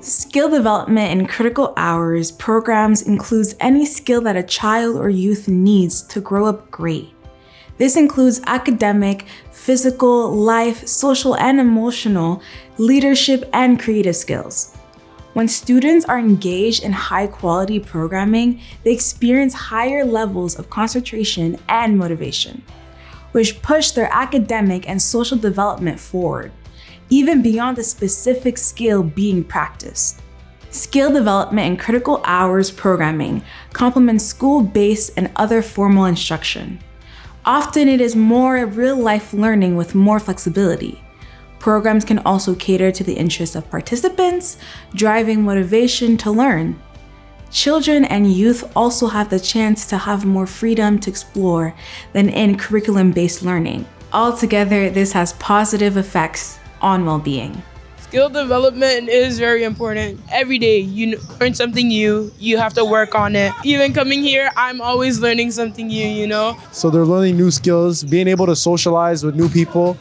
Skill development in critical hours programs includes any skill that a child or youth needs to grow up great. This includes academic, physical, life, social and emotional, leadership, and creative skills. When students are engaged in high-quality programming, they experience higher levels of concentration and motivation, which push their academic and social development forward, even beyond the specific skill being practiced. Skill development in critical hours programming complements school-based and other formal instruction. Often it is more real-life learning with more flexibility. Programs can also cater to the interests of participants, driving motivation to learn. Children and youth also have the chance to have more freedom to explore than in curriculum-based learning. Altogether, this has positive effects on well-being. Skill development is very important. Every day you learn something new, you have to work on it. Even coming here, I'm always learning something new, So they're learning new skills, being able to socialize with new people,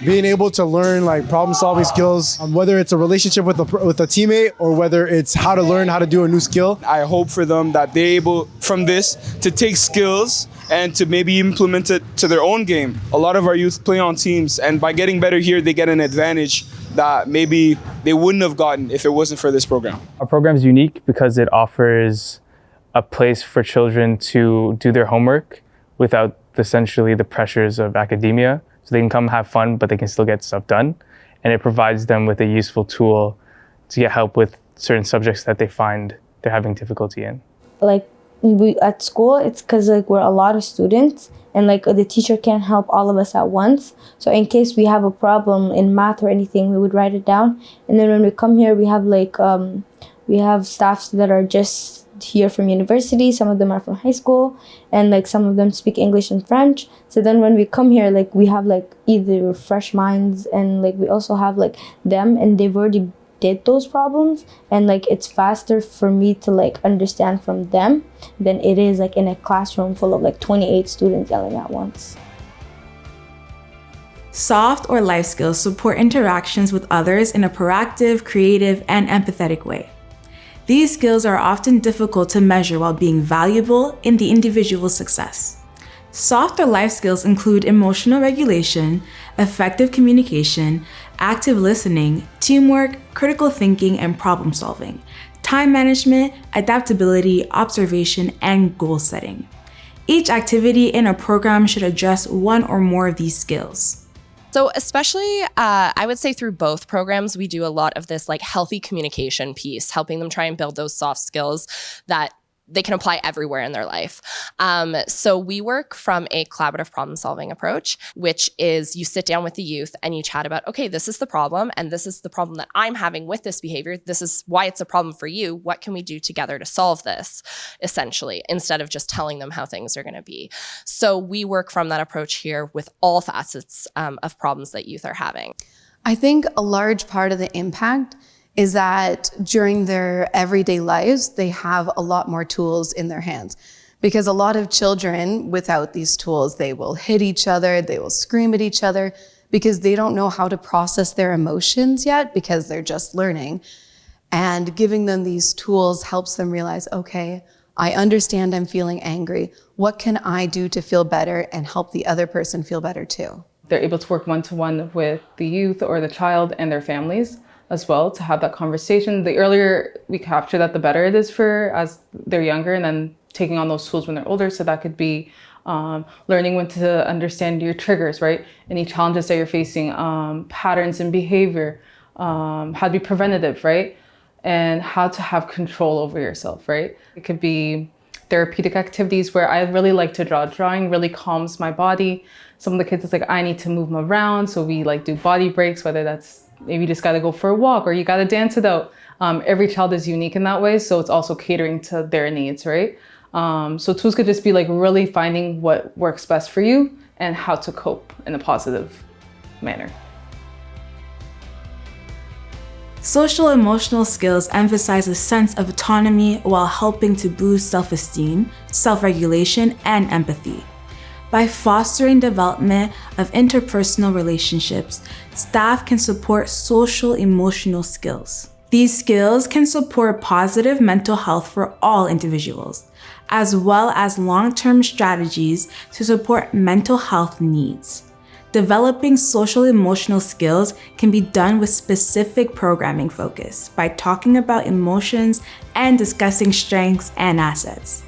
being able to learn like problem-solving skills, whether it's a relationship with a teammate or whether it's how to learn how to do a new skill. I hope for them that they're able, from this, to take skills and to maybe implement it to their own game. A lot of our youth play on teams, and by getting better here, they get an advantage that maybe they wouldn't have gotten if it wasn't for this program. Our program is unique because it offers a place for children to do their homework without essentially the pressures of academia. So they can come have fun, but they can still get stuff done. And it provides them with a useful tool to get help with certain subjects that they find they're having difficulty in. We at school, it's because we're a lot of students and the teacher can't help all of us at once. So in case we have a problem in math or anything, we would write it down. And then when we come here, we have staffs that are just here from university. Some of them are from high school, and some of them speak English and French. So then when we come here, we have either fresh minds, and we also have them, and they've already did those problems, and it's faster for me to understand from them than it is in a classroom full of 28 students yelling at once. Soft or life skills support interactions with others in a proactive, creative, and empathetic way. These skills are often difficult to measure while being valuable in the individual's success. Soft or life skills include emotional regulation, effective communication, active listening, teamwork, critical thinking, and problem solving, time management, adaptability, observation, and goal setting. Each activity in a program should address one or more of these skills. So especially, I would say through both programs, we do a lot of this healthy communication piece, helping them try and build those soft skills that they can apply everywhere in their life. So we work from a collaborative problem solving approach, which is you sit down with the youth and you chat about, okay, this is the problem and this is the problem that I'm having with this behavior. This is why it's a problem for you. What can we do together to solve this, essentially, instead of just telling them how things are gonna be. So we work from that approach here with all facets of problems that youth are having. I think a large part of the impact is that during their everyday lives, they have a lot more tools in their hands. Because a lot of children, without these tools, they will hit each other, they will scream at each other, because they don't know how to process their emotions yet, because they're just learning. And giving them these tools helps them realize, okay, I understand I'm feeling angry. What can I do to feel better and help the other person feel better too? They're able to work one-to-one with the youth or the child and their families as well, to have that conversation. The earlier we capture that, the better it is for as they're younger, and then taking on those tools when they're older. So that could be learning when to understand your triggers, right? Any challenges that you're facing, patterns in behavior, how to be preventative, right? And how to have control over yourself, right? It could be therapeutic activities where I really like to draw. Drawing really calms my body. Some of the kids, it's I need to move them around. So we do body breaks, whether that's maybe you just got to go for a walk or you got to dance it out. Every child is unique in that way. So it's also catering to their needs, right? So tools could just be really finding what works best for you and how to cope in a positive manner. Social emotional skills emphasize a sense of autonomy while helping to boost self-esteem, self-regulation, and empathy. By fostering development of interpersonal relationships, staff can support social emotional skills. These skills can support positive mental health for all individuals, as well as long-term strategies to support mental health needs. Developing social emotional skills can be done with specific programming focus by talking about emotions and discussing strengths and assets.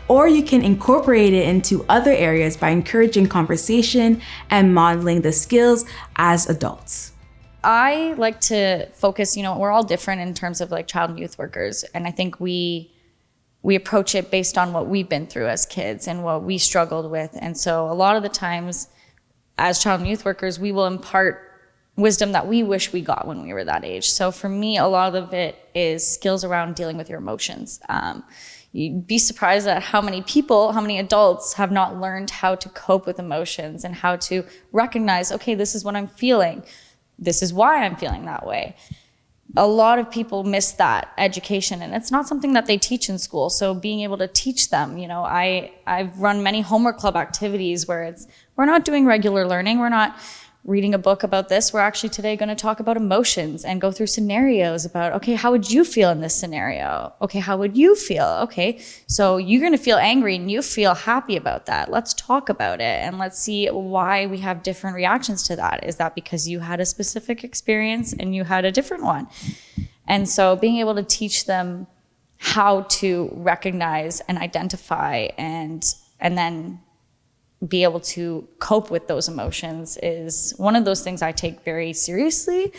Or you can incorporate it into other areas by encouraging conversation and modeling the skills as adults. I like to focus, we're all different in terms of like child and youth workers. And I think we approach it based on what we've been through as kids and what we struggled with. And so a lot of the times as child and youth workers, we will impart wisdom that we wish we got when we were that age. So for me, a lot of it is skills around dealing with your emotions. You'd be surprised at how many adults have not learned how to cope with emotions and how to recognize, okay, this is what I'm feeling. This is why I'm feeling that way. A lot of people miss that education, and it's not something that they teach in school. So being able to teach them, I've run many homework club activities where we're not doing regular learning. We're not reading a book about this. We're actually today going to talk about emotions and go through scenarios about, okay, how would you feel in this scenario? Okay, how would you feel? Okay, so you're going to feel angry and you feel happy about that. Let's talk about it and let's see why we have different reactions to that. Is that because you had a specific experience and you had a different one? And so being able to teach them how to recognize and identify and then be able to cope with those emotions is one of those things I take very seriously.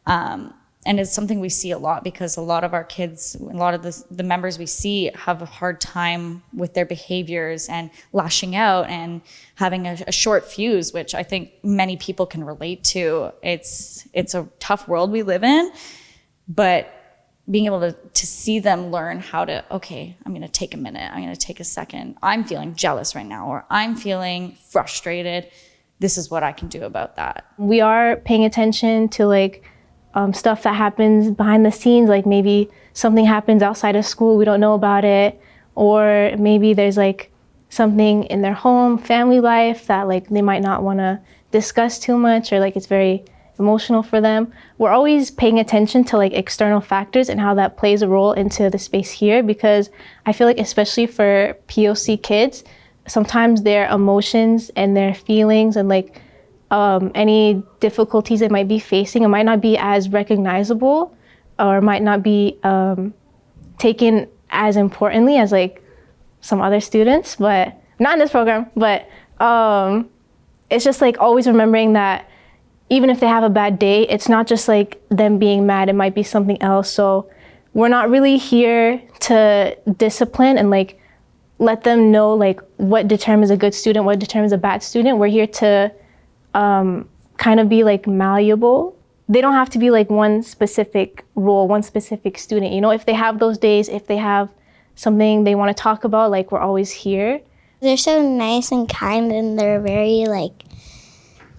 And it's something we see a lot because a lot of our kids, a lot of the members we see have a hard time with their behaviors and lashing out and having a short fuse, which I think many people can relate to. It's a tough world we live in, but being able to see them learn how to, okay, I'm going to take a minute. I'm going to take a second. I'm feeling jealous right now, or I'm feeling frustrated. This is what I can do about that. We are paying attention to stuff that happens behind the scenes, like maybe something happens outside of school, we don't know about it, or maybe there's something in their home, family life that they might not want to discuss too much, or it's very emotional for them. We're always paying attention to external factors and how that plays a role into the space here, because I feel especially for POC kids, sometimes their emotions and their feelings and any difficulties they might be facing, it might not be as recognizable or might not be taken as importantly as some other students, but not in this program. But it's just always remembering that even if they have a bad day, it's not just them being mad, it might be something else. So we're not really here to discipline and let them know what determines a good student, what determines a bad student. We're here to kind of be malleable. They don't have to be one specific role, one specific student. If they have those days, if they have something they want to talk about, we're always here. They're so nice and kind, and they're very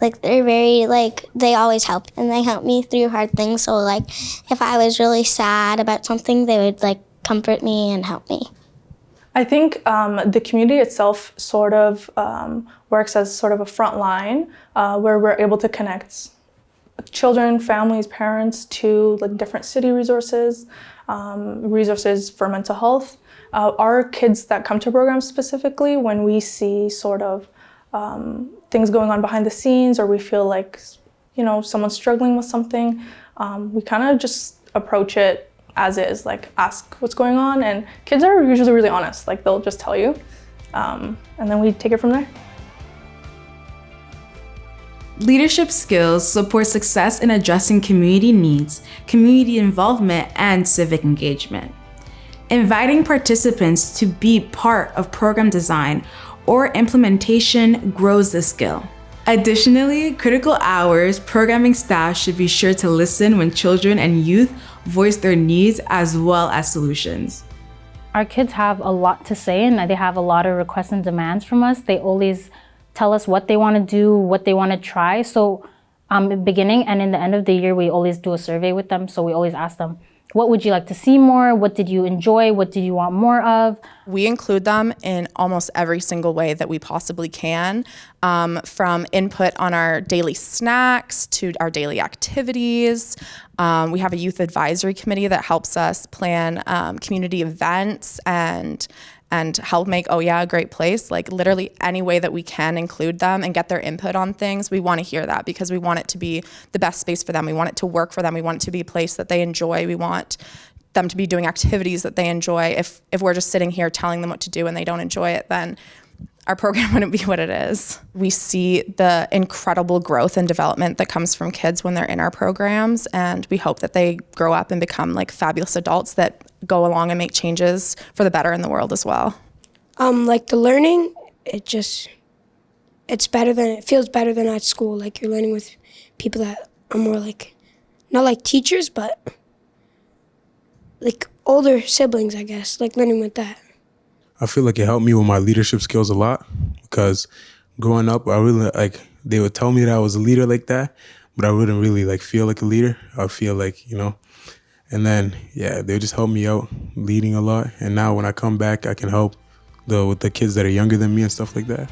they always help, and they help me through hard things. So if I was really sad about something, they would comfort me and help me. I think the community itself sort of works as sort of a front line where we're able to connect children, families, parents to different city resources, resources for mental health. Our kids that come to programs specifically, when we see sort of things going on behind the scenes, or we feel someone's struggling with something, we kind of just approach it as is, ask what's going on, and kids are usually really honest, they'll just tell you, and then we take it from there. Leadership skills support success in addressing community needs, community involvement, and civic engagement. Inviting participants to be part of program design or implementation grows the skill. Additionally, critical hours programming staff should be sure to listen when children and youth voice their needs as well as solutions. Our kids have a lot to say, and they have a lot of requests and demands from us. They always tell us what they want to do, what they want to try. So in the beginning and in the end of the year, we always do a survey with them. So we always ask them, What would you like to see more? What did you enjoy? What did you want more of? We include them in almost every single way that we possibly can, from input on our daily snacks to our daily activities. We have a youth advisory committee that helps us plan community events and help make Oh Yeah a great place. Like literally any way that we can include them and get their input on things. We want to hear that because we want it to be the best space for them. We want it to work for them. We want it to be a place that they enjoy. We want them to be doing activities that they enjoy. If we're just sitting here telling them what to do and they don't enjoy it, then our program wouldn't be what it is. We see the incredible growth and development that comes from kids when they're in our programs, and we hope that they grow up and become like fabulous adults that go along and make changes for the better in the world as well. Like the learning, it feels better than at school. Like you're learning with people that are more like, not like teachers, but like older siblings, I guess, like learning with that. I feel like it helped me with my leadership skills a lot because growing up, I really they would tell me that I was a leader like that, but I wouldn't really feel like a leader. I feel like, and then, they would just help me out leading a lot. And now when I come back, I can help with the kids that are younger than me and stuff like that.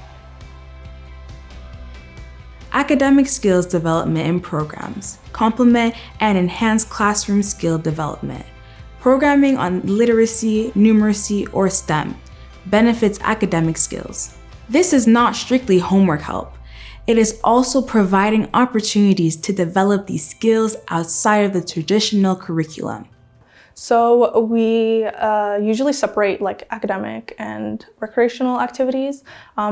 Academic skills development in programs complement and enhance classroom skill development. Programming on literacy, numeracy, or STEM benefits academic skills. This is not strictly homework help. It is also providing opportunities to develop these skills outside of the traditional curriculum. So we usually separate like academic and recreational activities.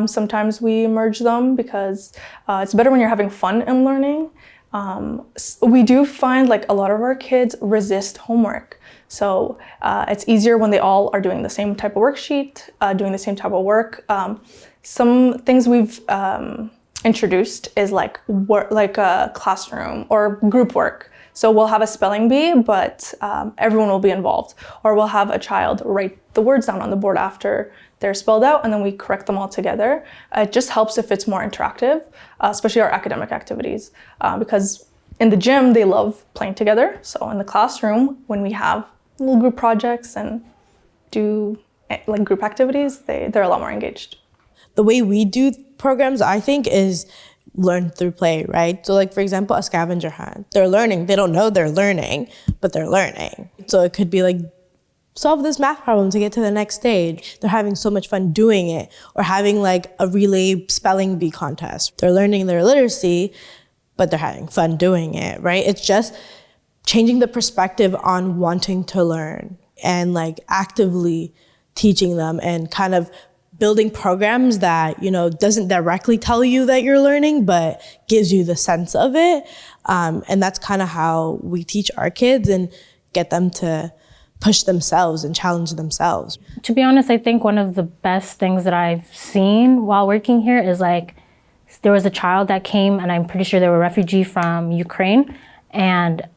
Sometimes we merge them because it's better when you're having fun and learning. We do find like a lot of our kids resist homework. So it's easier when they all are doing the same type of worksheet, doing the same type of work. Some things we've introduced is like a classroom or group work. So we'll have a spelling bee, but everyone will be involved. Or we'll have a child write the words down on the board after they're spelled out, and then we correct them all together. It just helps if it's more interactive, especially our academic activities, because in the gym, they love playing together. So in the classroom, when we have little group projects and do like group activities, they're a lot more engaged. The way we do programs, I think, is learn through play, right? So like, for example, a scavenger hunt. They're learning. They don't know they're learning, but they're learning. So it could be like, solve this math problem to get to the next stage. They're having so much fun doing it. Or having like a relay spelling bee contest. They're learning their literacy, but they're having fun doing it, right? It's just changing the perspective on wanting to learn and like actively teaching them and kind of building programs that, doesn't directly tell you that you're learning, but gives you the sense of it. And that's kind of how we teach our kids and get them to push themselves and challenge themselves. To be honest, I think one of the best things that I've seen while working here is like, there was a child that came, and I'm pretty sure they were a refugee from Ukraine. And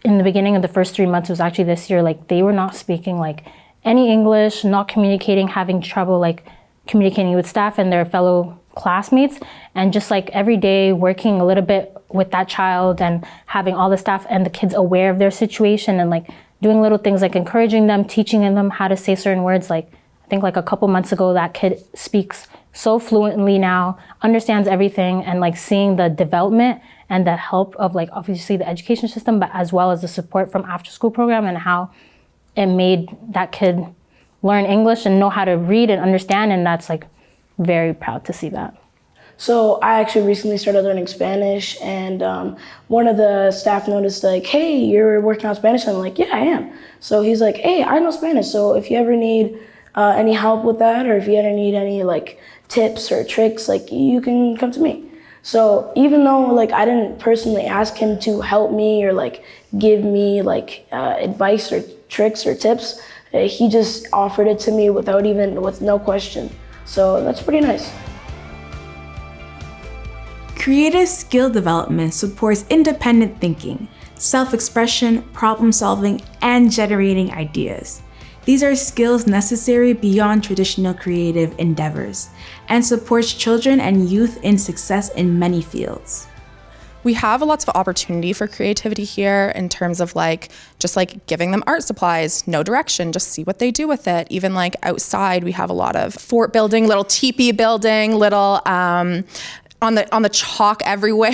in the beginning of the first 3 months, it was actually this year, like they were not speaking like any English, not communicating, having trouble like communicating with staff and their fellow classmates. And just like every day working a little bit with that child and having all the staff and the kids aware of their situation and like doing little things like encouraging them, teaching them how to say certain words. Like I think like a couple months ago, that kid speaks so fluently now, understands everything, and like seeing the development and the help of like obviously the education system, but as well as the support from after school program and how it made that kid learn English and know how to read and understand. And that's like very proud to see that. So I actually recently started learning Spanish, and one of the staff noticed like, hey, you're working on Spanish? I'm like, yeah, I am. So he's like, hey, I know Spanish. So if you ever need any help with that, or if you ever need any like tips or tricks, like you can come to me. So even though like I didn't personally ask him to help me or like give me like advice or tricks or tips, he just offered it to me with no question. So that's pretty nice. Creative skill development supports independent thinking, self-expression, problem solving, and generating ideas. These are skills necessary beyond traditional creative endeavors and supports children and youth in success in many fields. We have lots of opportunity for creativity here in terms of just giving them art supplies, no direction, just see what they do with it. Even outside, we have a lot of fort building, little teepee building, little on the chalk everywhere.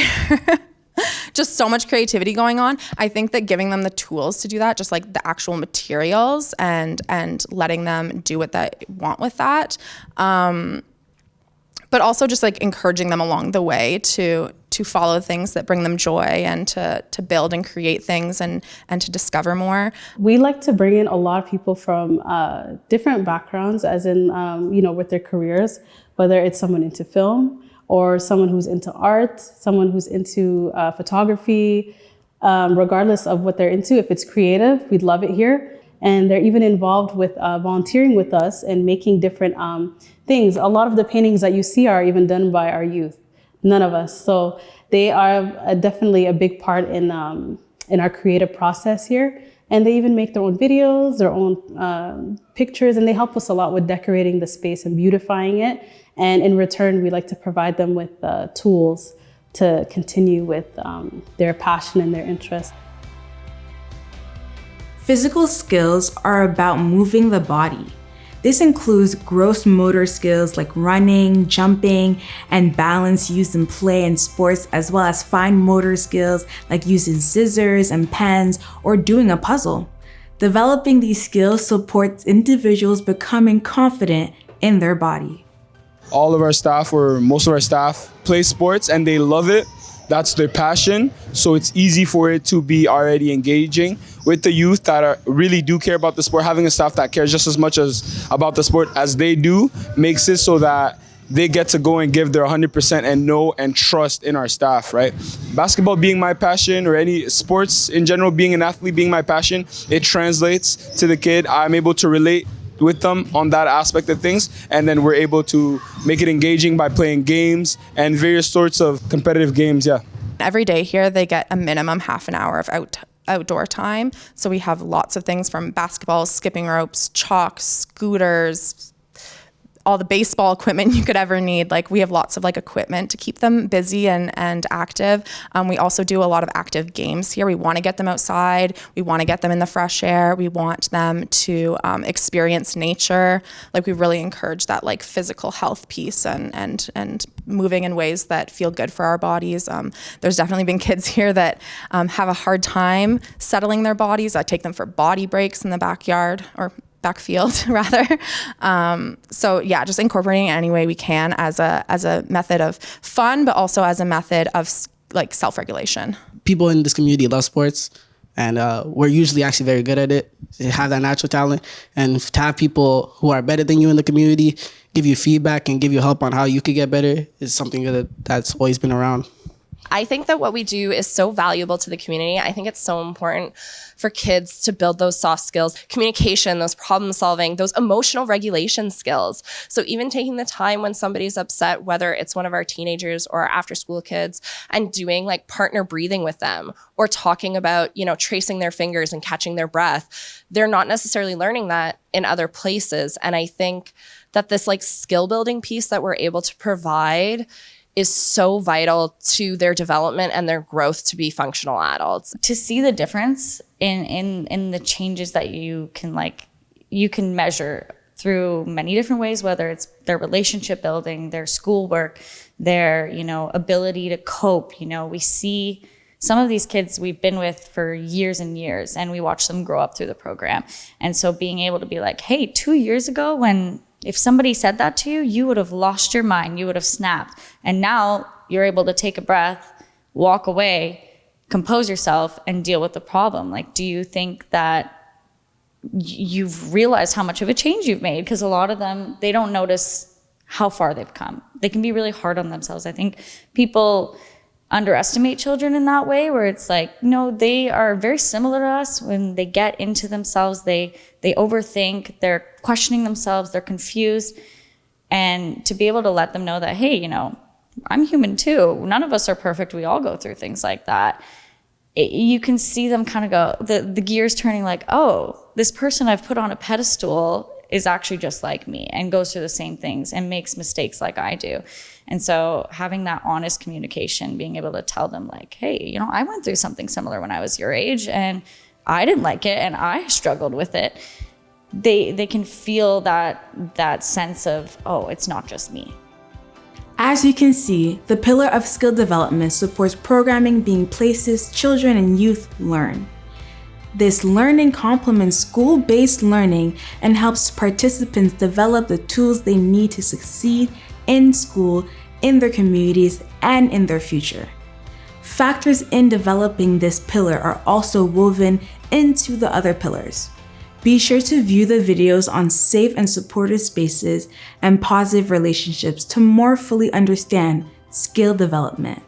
Just so much creativity going on. I think that giving them the tools to do that, just the actual materials and letting them do what they want with that. But also just encouraging them along the way to follow things that bring them joy and to build and create things and to discover more. We like to bring in a lot of people from different backgrounds, as in, with their careers, whether it's someone into film or someone who's into art, someone who's into photography, regardless of what they're into. If it's creative, we'd love it here. And they're even involved with volunteering with us and making different things. A lot of the paintings that you see are even done by our youth, none of us. So they are definitely a big part in our creative process here. And they even make their own videos, their own pictures, and they help us a lot with decorating the space and beautifying it. And in return, we like to provide them with tools to continue with their passion and their interest. Physical skills are about moving the body. This includes gross motor skills like running, jumping, and balance used in play and sports, as well as fine motor skills like using scissors and pens or doing a puzzle. Developing these skills supports individuals becoming confident in their body. All of our staff, or most of our staff, play sports and they love it. That's their passion. So it's easy for it to be already engaging with the youth that really do care about the sport. Having a staff that cares just as much about the sport as they do makes it so that they get to go and give their 100% and know and trust in our staff, right? Basketball being my passion, or any sports in general, being an athlete being my passion, it translates to the kid. I'm able to relate with them on that aspect of things, and then we're able to make it engaging by playing games and various sorts of competitive games. Every day here they get a minimum half an hour of outdoor time. So we have lots of things from basketball, skipping ropes, chalk, scooters, all the baseball equipment you could ever need. We have lots of equipment to keep them busy and active. We also do a lot of active games here. We want to get them outside. We want to get them in the fresh air. We want them to experience nature. We really encourage that physical health piece and moving in ways that feel good for our bodies. There's definitely been kids here that have a hard time settling their bodies. I take them for body breaks in the backyard, or backfield rather. So yeah, just incorporating it any way we can as a method of fun, but also as a method of self-regulation. People in this community love sports, and we're usually actually very good at it. They have that natural talent, and to have people who are better than you in the community give you feedback and give you help on how you could get better is something that's always been around. I think that what we do is so valuable to the community. I think it's so important for kids to build those soft skills, communication, those problem solving, those emotional regulation skills. So even taking the time when somebody's upset, whether it's one of our teenagers or our after school kids, and doing partner breathing with them, or talking about, tracing their fingers and catching their breath. They're not necessarily learning that in other places. And I think that this skill building piece that we're able to provide is so vital to their development and their growth to be functional adults. To see the difference in the changes that you can measure through many different ways, whether it's their relationship building, their schoolwork, their ability to cope. We see some of these kids we've been with for years and years, and we watch them grow up through the program. And so being able to be hey, 2 years ago if somebody said that to you, you would have lost your mind, you would have snapped. And now you're able to take a breath, walk away, compose yourself, and deal with the problem. Do you think that you've realized how much of a change you've made? Because a lot of them, they don't notice how far they've come. They can be really hard on themselves. I think people underestimate children in that way, where it's no, they are very similar to us. When they get into themselves, they overthink, they're questioning themselves, they're confused. And to be able to let them know that, hey, I'm human too. None of us are perfect. We all go through things like that. You can see them kind of go, the gears turning oh, this person I've put on a pedestal is actually just like me and goes through the same things and makes mistakes like I do. And so having that honest communication, being able to tell them like, hey, you know, I went through something similar when I was your age and I didn't like it and I struggled with it. They can feel that sense of, oh, it's not just me. As you can see, the pillar of skill development supports programming being places children and youth learn. This learning complements school-based learning and helps participants develop the tools they need to succeed in school, in their communities, and in their future. Factors in developing this pillar are also woven into the other pillars. Be sure to view the videos on safe and supportive spaces and positive relationships to more fully understand skill development.